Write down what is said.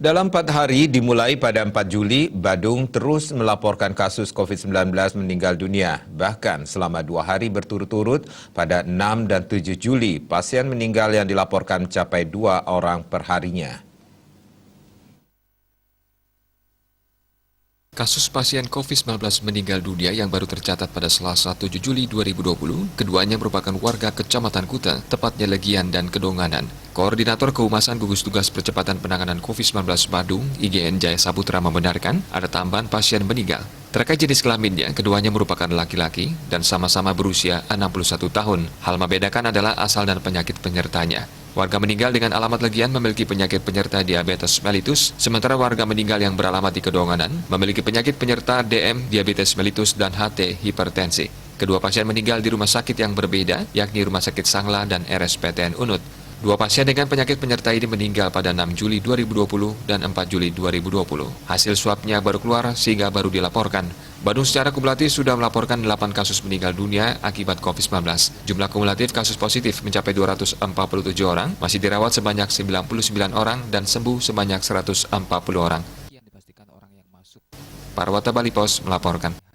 Dalam 4 hari dimulai pada 4 Juli, Badung terus melaporkan kasus COVID-19 meninggal dunia. Bahkan selama 2 hari berturut-turut pada 6 dan 7 Juli, pasien meninggal yang dilaporkan mencapai 2 orang per harinya. Kasus pasien COVID-19 meninggal dunia yang baru tercatat pada Selasa 7 Juli 2020, keduanya merupakan warga Kecamatan Kuta, tepatnya Legian dan Kedonganan. Koordinator Kehumasan Gugus Tugas Percepatan Penanganan COVID-19 Badung, IGN Jaya Saputra membenarkan ada tambahan pasien meninggal. Terkait jenis kelaminnya, keduanya merupakan laki-laki dan sama-sama berusia 61 tahun. Hal membedakan adalah asal dan penyakit penyertanya. Warga meninggal dengan alamat Legian memiliki penyakit penyerta diabetes mellitus, sementara warga meninggal yang beralamat di Kedonganan memiliki penyakit penyerta DM, diabetes mellitus, dan HT, hipertensi. Kedua pasien meninggal di rumah sakit yang berbeda, yakni Rumah Sakit Sangla dan RSPTN Unut. Dua pasien dengan penyakit penyerta ini meninggal pada 6 Juli 2020 dan 4 Juli 2020. Hasil swabnya baru keluar sehingga baru dilaporkan. Badung secara kumulatif sudah melaporkan 8 kasus meninggal dunia akibat COVID-19. Jumlah kumulatif kasus positif mencapai 247 orang, masih dirawat sebanyak 99 orang, dan sembuh sebanyak 140 orang. Parwata Bali Pos melaporkan.